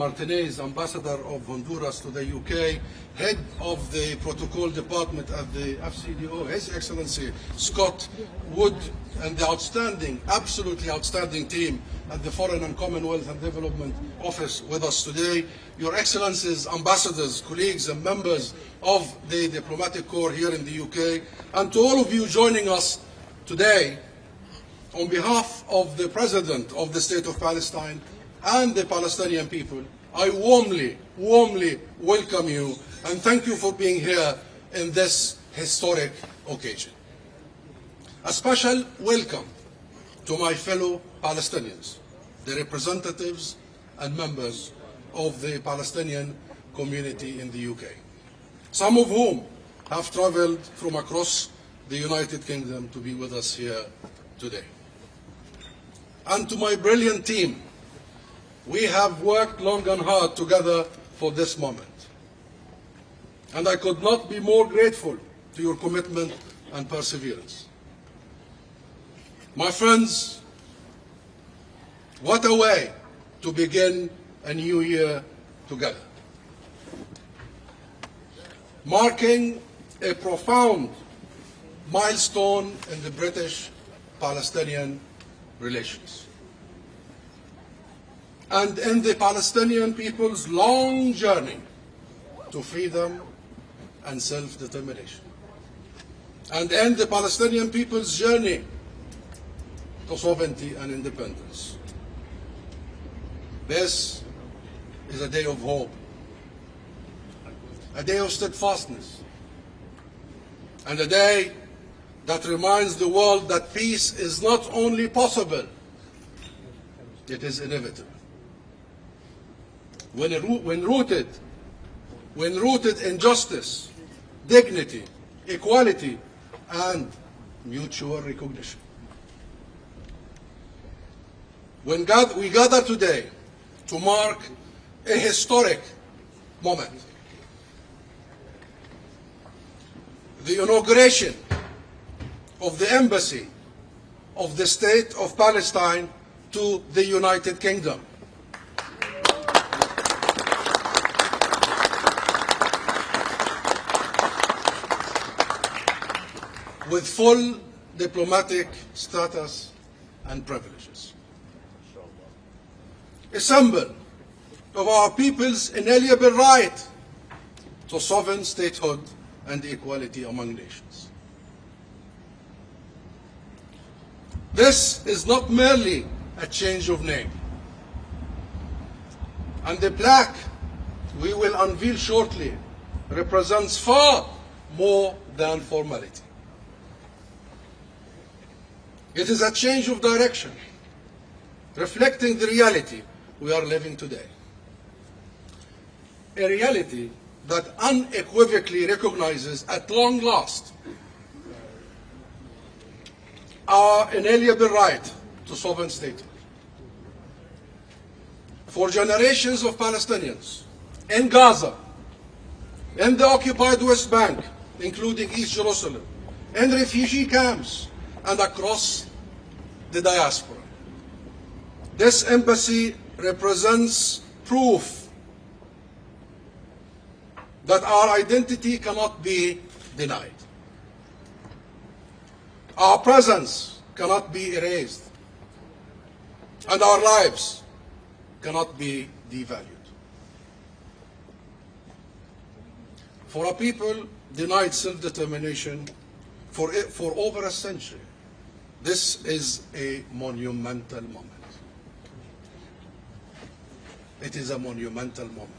Martinez, Ambassador of Honduras to the UK, Head of the Protocol Department at the FCDO, His Excellency Scott Wood, and the outstanding, absolutely outstanding team at the Foreign and Commonwealth and Development Office with us today, Your Excellencies, ambassadors, colleagues and members of the diplomatic corps here in the UK, and to all of you joining us today, on behalf of the President of the State of Palestine and the Palestinian people, I warmly welcome you and thank you for being here in this historic occasion. A special welcome to my fellow Palestinians, the representatives and members of the Palestinian community in the UK, some of whom have traveled from across the United Kingdom to be with us here today. And to my brilliant team, we have worked long and hard together for this moment. And I could not be more grateful to your commitment and perseverance. My friends, what a way to begin a new year together, marking a profound milestone in the British-Palestinian relations and in the Palestinian people's long journey to freedom and self-determination, and in the Palestinian people's journey to sovereignty and independence. This is a day of hope, a day of steadfastness, and a day that reminds the world that peace is not only possible, it is inevitable. When rooted in justice, dignity, equality, and mutual recognition. When we gather today to mark a historic moment, the inauguration of the Embassy of the State of Palestine to the United Kingdom. With full diplomatic status and privileges. A symbol of our people's inalienable right to sovereign statehood and equality among nations. This is not merely a change of name. And the plaque we will unveil shortly represents far more than formality. It is a change of direction, reflecting the reality we are living today. A reality that unequivocally recognizes at long last our inalienable right to sovereign statehood. For generations of Palestinians in Gaza, in the occupied West Bank, including East Jerusalem, in refugee camps, and across the diaspora, this embassy represents proof that our identity cannot be denied. Our presence cannot be erased, and our lives cannot be devalued. For a people denied self-determination for over a century, this is a monumental moment. It is a monumental moment.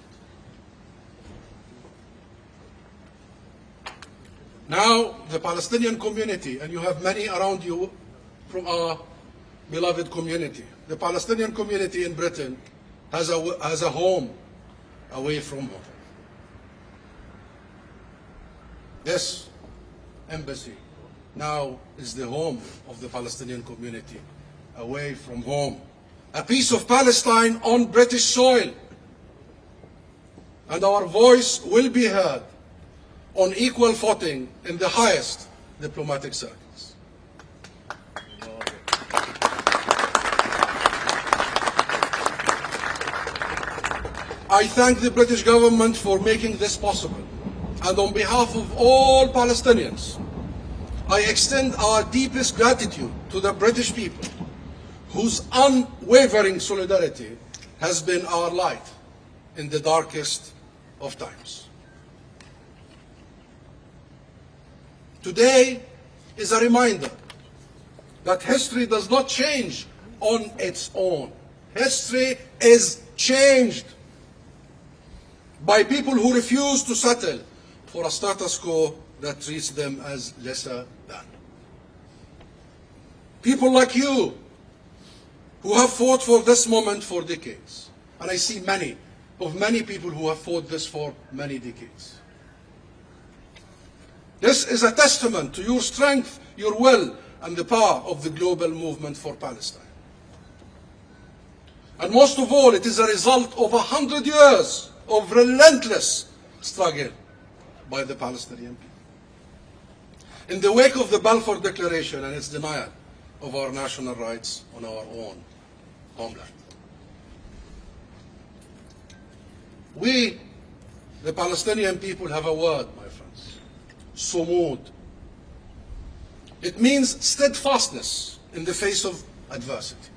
Now, the Palestinian community, and you have many around you from our beloved community, the Palestinian community in Britain has a home away from home. This embassy now is the home of the Palestinian community, away from home. A piece of Palestine on British soil. And our voice will be heard on equal footing in the highest diplomatic circles. I thank the British government for making this possible. And on behalf of all Palestinians, I extend our deepest gratitude to the British people, whose unwavering solidarity has been our light in the darkest of times. Today is a reminder that history does not change on its own. History is changed by people who refuse to settle for a status quo that treats them as lesser than. People like you who have fought for this moment for decades. And I see many people who have fought this for many decades. This is a testament to your strength, your will, and the power of the global movement for Palestine. And most of all, it is a result of 100 years of relentless struggle by the Palestinian people. In the wake of the Balfour Declaration and its denial of our national rights on our own homeland, we, the Palestinian people, have a word, my friends: sumud. It means steadfastness in the face of adversity.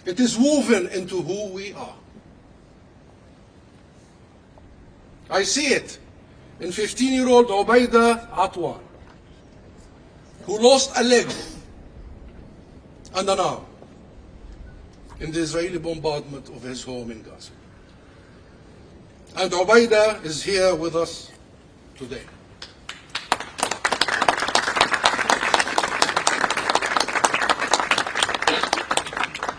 It is woven into who we are. I see it in 15-year-old Ubaida Atwan, who lost a leg and an arm in the Israeli bombardment of his home in Gaza. And Ubaida is here with us today.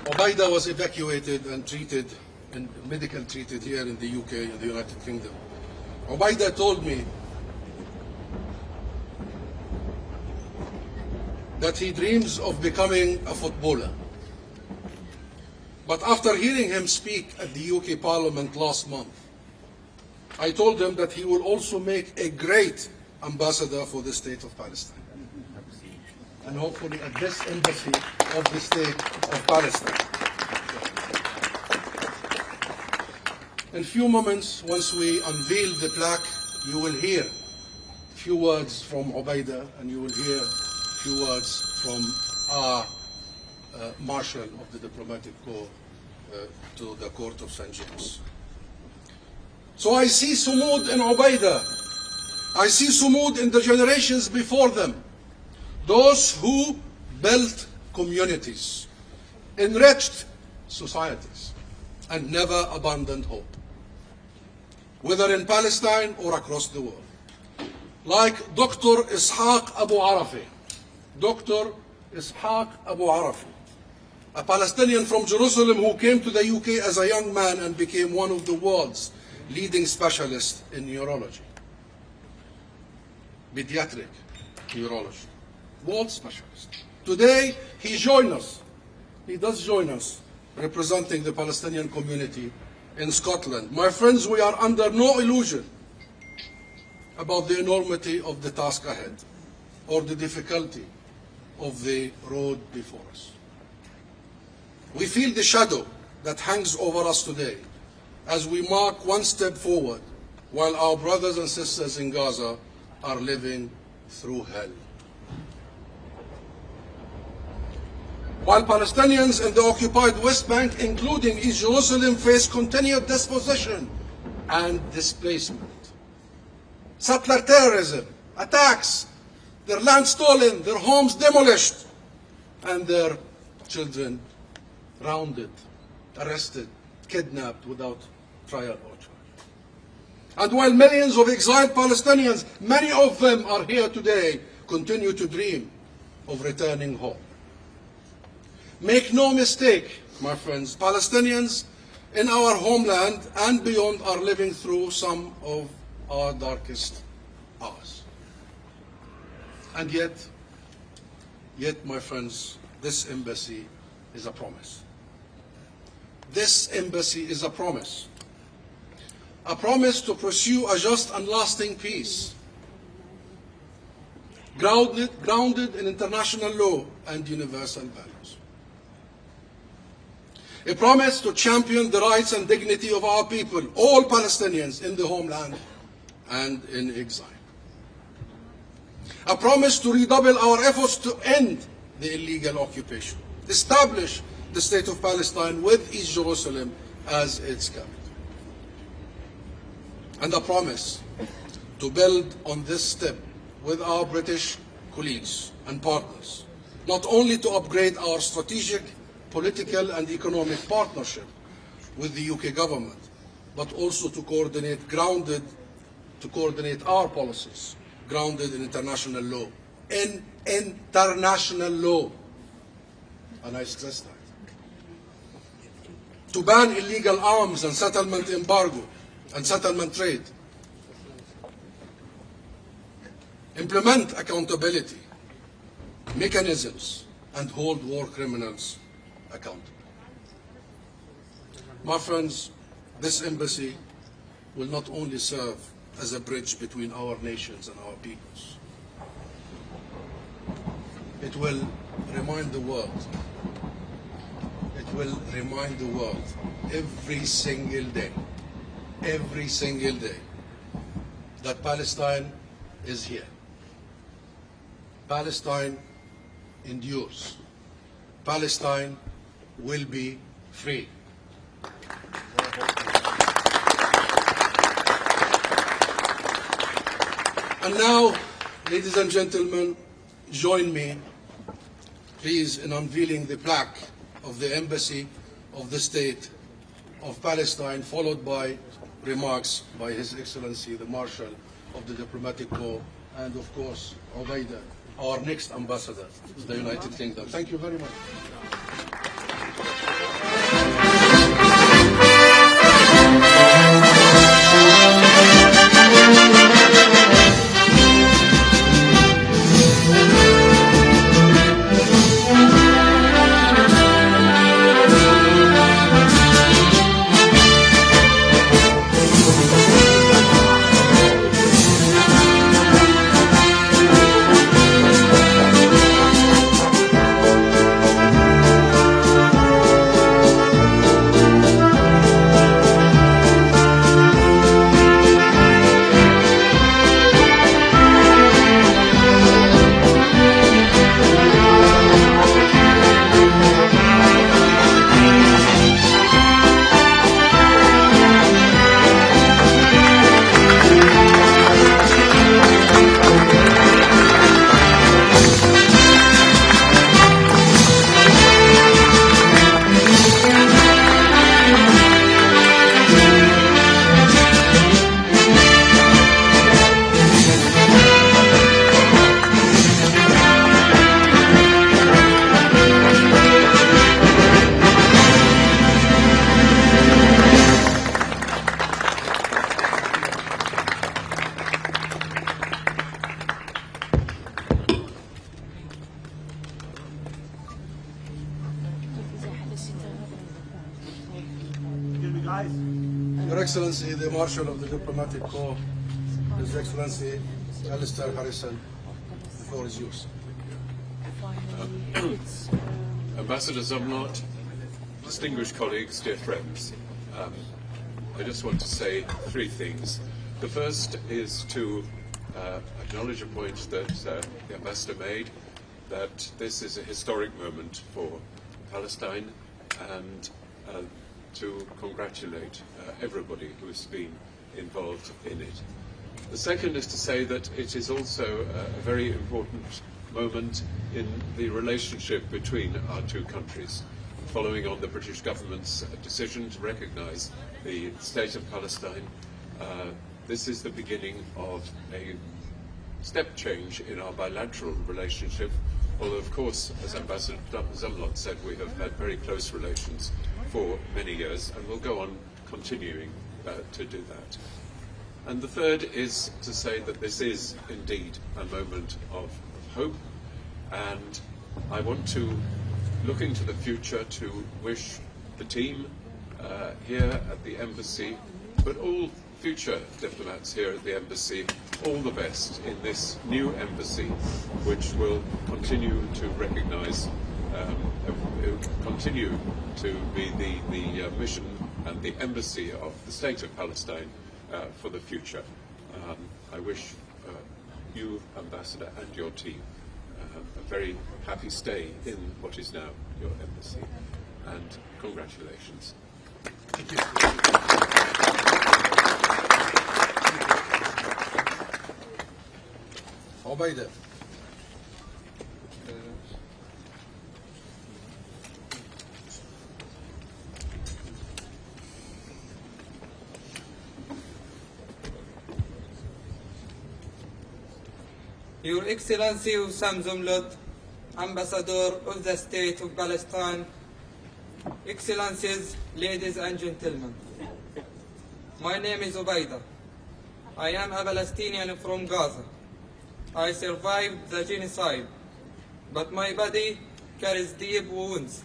Ubaida was evacuated and treated, and medical treated here in the UK, in the United Kingdom. Ubaida told me that he dreams of becoming a footballer. But after hearing him speak at the UK Parliament last month, I told him that he will also make a great ambassador for the state of Palestine. And hopefully at this embassy of the state of Palestine. In a few moments, once we unveil the plaque, you will hear a few words from Ubaida, and you will hear a few words from our Marshal of the Diplomatic Corps to the Court of St. James. So I see sumud in Ubaida. I see sumud in the generations before them. Those who built communities, enriched societies, and never abandoned hope, whether in Palestine or across the world. Like Dr. Ishaq Abu Arafi. Dr. Ishaq Abu Arafi, a Palestinian from Jerusalem who came to the UK as a young man and became one of the world's leading specialists in neurology, pediatric neurology, world specialist. Today, he does join us, representing the Palestinian community in Scotland. My friends, we are under no illusion about the enormity of the task ahead or the difficulty of the road before us. We feel the shadow that hangs over us today as we mark one step forward while our brothers and sisters in Gaza are living through hell. While Palestinians in the occupied West Bank, including East Jerusalem, face continued dispossession and displacement, settler terrorism, attacks, their land stolen, their homes demolished, and their children rounded, arrested, kidnapped without trial or charge. And while millions of exiled Palestinians, many of them are here today, continue to dream of returning home. Make no mistake, my friends, Palestinians in our homeland and beyond are living through some of our darkest hours. And yet, my friends, this embassy is a promise. This embassy is a promise to pursue a just and lasting peace, grounded in international law and universal values. A promise to champion the rights and dignity of our people, all Palestinians in the homeland and in exile. A promise to redouble our efforts to end the illegal occupation, establish the State of Palestine with East Jerusalem as its capital. And a promise to build on this step with our British colleagues and partners, not only to upgrade our strategic, political and economic partnership with the UK government, but also to coordinate our policies grounded in international law. In international law. And I stress that. To ban illegal arms and settlement embargo and settlement trade. Implement accountability mechanisms and hold war criminals accountable. My friends, this embassy will not only serve as a bridge between our nations and our peoples. It will remind the world. It will remind the world every single day, that Palestine is here. Palestine endures. Palestine will be free. And now, ladies and gentlemen, join me, please, in unveiling the plaque of the Embassy of the State of Palestine, followed by remarks by His Excellency, the Marshal of the Diplomatic Corps, and of course, Ubaida, our next ambassador to the United Kingdom. Thank you very much. Your Excellency, the Marshal of the Diplomatic Corps, His Excellency Alistair Harrison, the floor is yours. Ambassador Zumlot, distinguished colleagues, dear friends, I just want to say three things. The first is to acknowledge a point that the Ambassador made, that this is a historic moment for Palestine, and to congratulate everybody who has been involved in it. The second is to say that it is also a very important moment in the relationship between our two countries, following on the British government's decision to recognise the State of Palestine. This is the beginning of a step change in our bilateral relationship, although of course, as Ambassador Zumlot said, we have had very close relations for many years and will go on continuing to do that. And the third is to say that this is indeed a moment of hope, and I want to look into the future to wish the team here at the Embassy, but all future diplomats here at the Embassy, all the best in this new Embassy, which will continue to recognise continue to be the mission and the embassy of the state of Palestine for the future. I wish you, Ambassador, and your team a very happy stay in what is now your embassy, and congratulations. Thank you. Obaida. Your Excellency Sam Zumlot, Ambassador of the State of Palestine, Excellencies, ladies and gentlemen. My name is Obaida. I am a Palestinian from Gaza. I survived the genocide, but my body carries deep wounds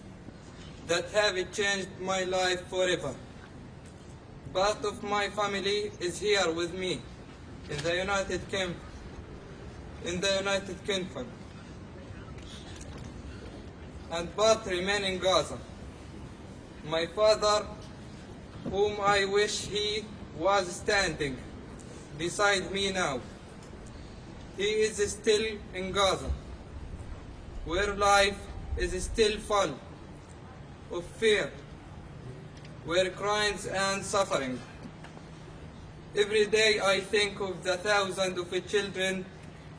that have changed my life forever. Part of my family is here with me in the United Kingdom. And part remain in Gaza. My father, whom I wish he was standing beside me now, he is still in Gaza, where life is still full of fear, where crimes and suffering. Every day I think of the thousands of children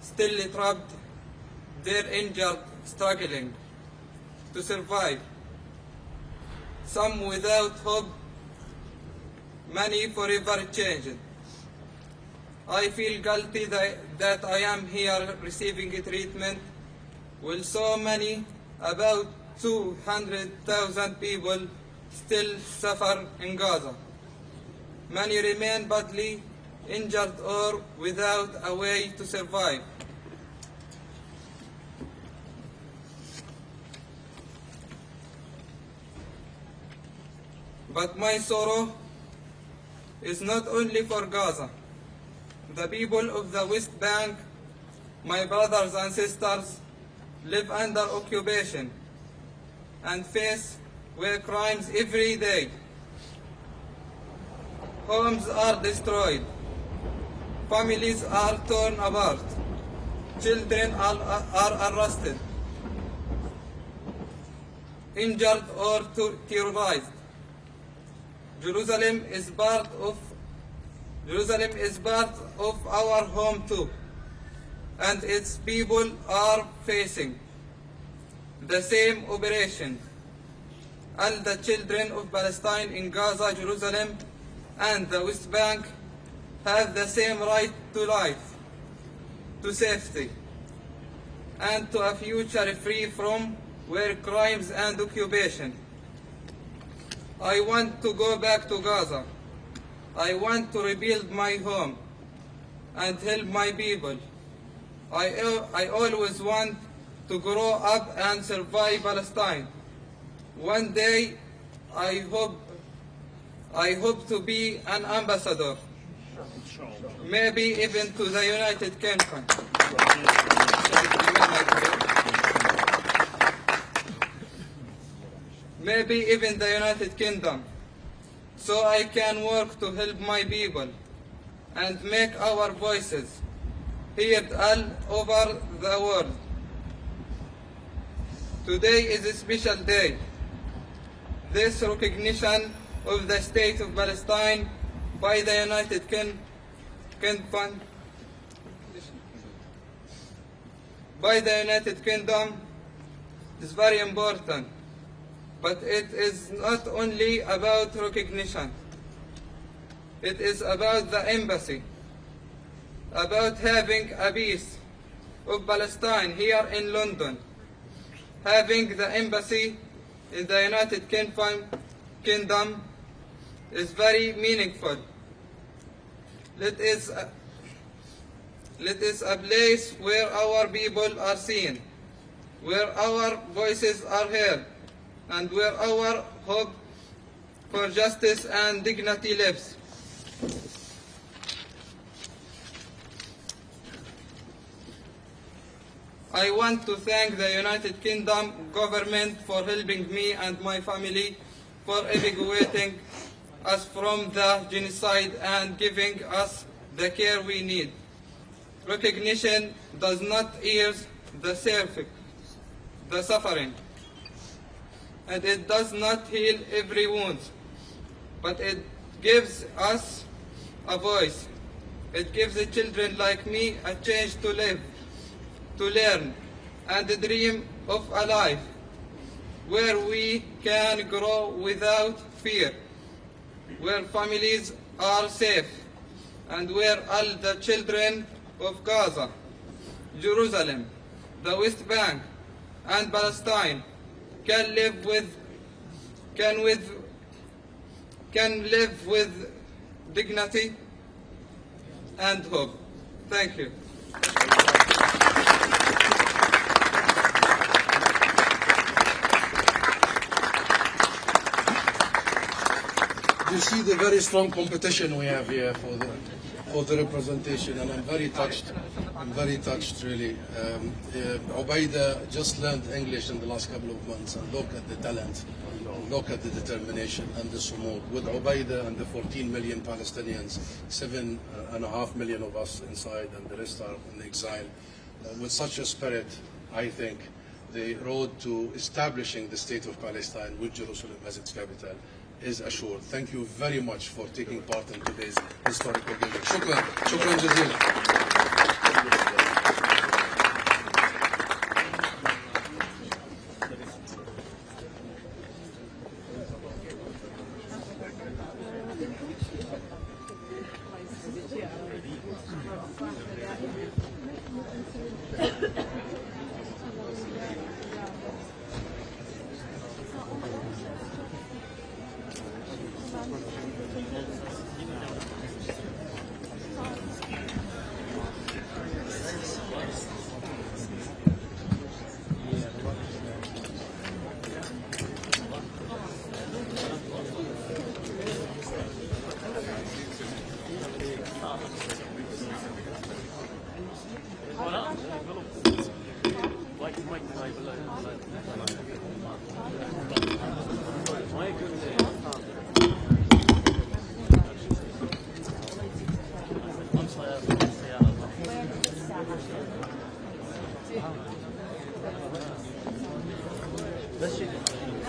still trapped, they're injured, struggling to survive. Some without hope, many forever changed. I feel guilty that I am here receiving treatment while so many, about 200,000 people, still suffer in Gaza. Many remain badly injured or without a way to survive. But my sorrow is not only for Gaza. The people of the West Bank, my brothers and sisters, live under occupation and face war crimes every day. Homes are destroyed. Families are torn apart. Children are arrested, injured or terrorized. Jerusalem is part of our home too, and its people are facing the same operation. All the children of Palestine in Gaza, Jerusalem, and the West Bank have the same right to life, to safety, and to a future free from war crimes and occupation. I want to go back to Gaza. I want to rebuild my home and help my people. I always want to grow up and survive Palestine. One day, I hope to be an ambassador, maybe even to the United Kingdom. Maybe even the United Kingdom, so I can work to help my people and make our voices heard all over the world. Today is a special day. This recognition of the State of Palestine by the United Kingdom is very important. But it is not only about recognition. It is about the embassy, about having a piece of Palestine here in London, having the embassy in the United Kingdom is very meaningful. It is a place where our people are seen, where our voices are heard, and where our hope for justice and dignity lives. I want to thank the United Kingdom government for helping me and my family for evacuating us from the genocide and giving us the care we need. Recognition does not ease the suffering, and it does not heal every wound, but it gives us a voice. It gives the children like me a chance to live, to learn, and dream of a life where we can grow without fear, where families are safe, and where all the children of Gaza, Jerusalem, the West Bank, and Palestine can live with dignity and hope. Thank you. You see the very strong competition we have here for the representation, and I'm very touched. I'm very touched, really. Ubaida just learned English in the last couple of months, and look at the talent, look at the determination and the sumud. With Ubaida and the 14 million Palestinians, 7.5 million of us inside, and the rest are in exile. With such a spirit, I think the road to establishing the state of Palestine with Jerusalem as its capital is assured. Thank you very much for taking part in today's historical gathering. Shukran. Shukran jazeelan.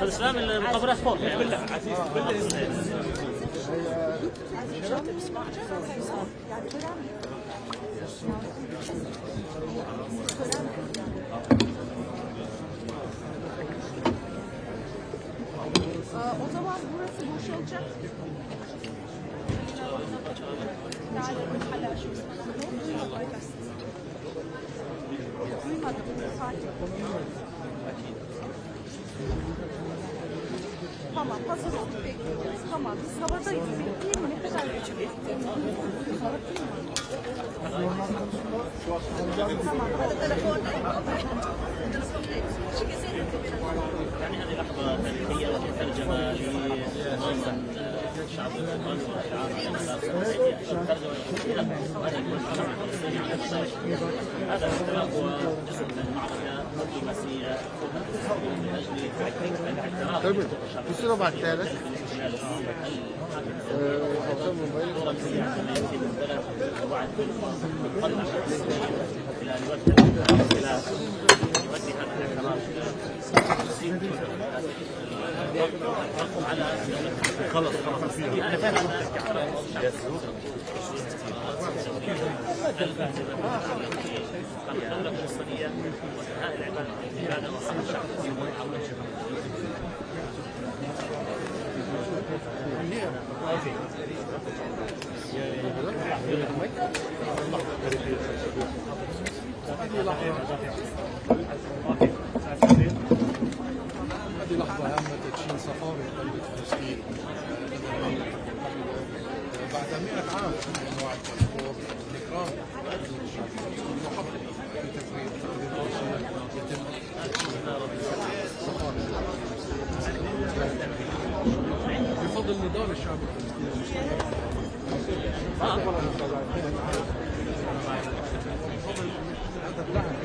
الاسلام المقابرات فوق بالله عزيز O zaman burası boşalacak. Duymadım. Tamam, hazır olduk, bekliyoruz. Tamam, biz havadayız. Bekleyeyim mi? Ne kadar geçecek? Tamam, hadi telefondayım. يعني هذه لحظة تاريخية وتترجم لمنظم الشعب الألماني والشعار هذا الاختلاف هو جزء من معركة دبلوماسية من أجل بصيروا بعد ثالث خلص انا فاهم الدولة الفلسطينية وانتهاء العبادة وحق الشعب هذه لحظة هامة تدشين صفارة قلب فلسطين بعد 100 عام من أنواع التنفور والإكرام المحبط في تفريط يتم بفضل نضال الشعب الفلسطيني هذا الدعم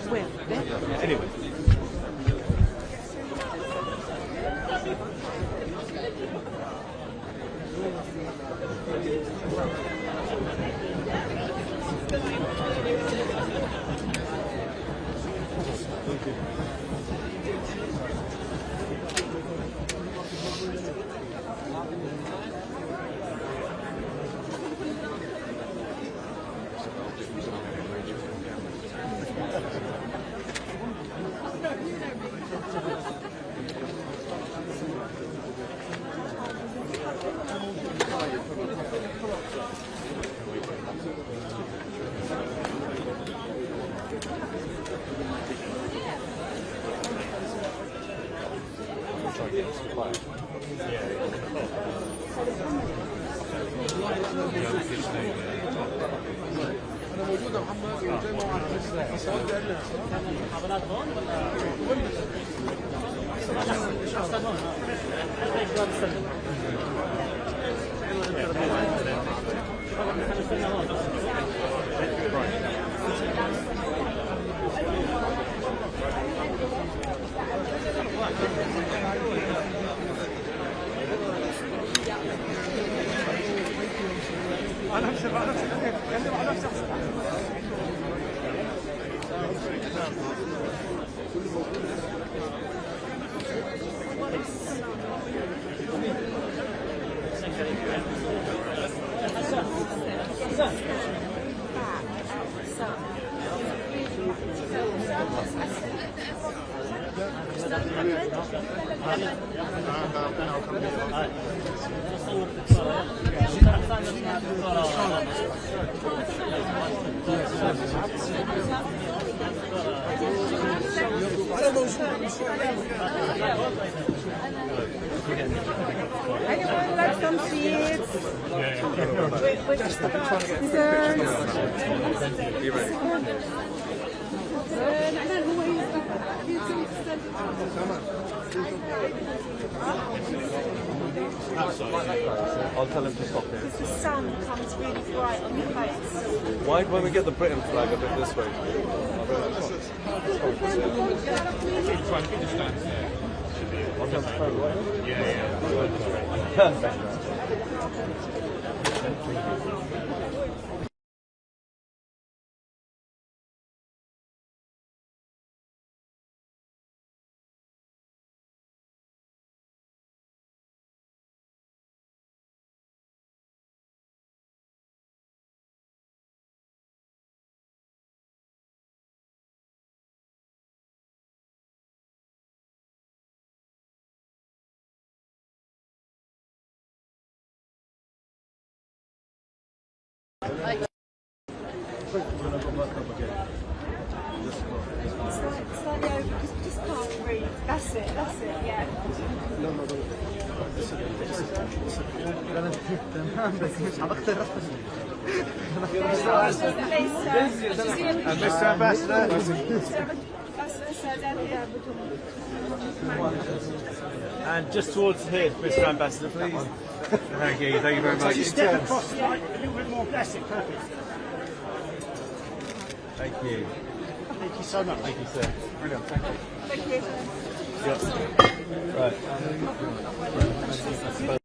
Where? There? Anyway. Anyone like some seeds? With I'll tell him to stop here. the sun comes really bright on your face. Why don't we get the Britain flag a bit this way? Slightly over because we just can't breathe. That's it, yeah. Mr. Ambassador. And just towards here, Mr. Ambassador, please. Thank you very much. Step across the line, a little bit more plastic, perfect. Thank you. Thank you so much. Thank you, sir. Brilliant, thank you. Thank you. Right.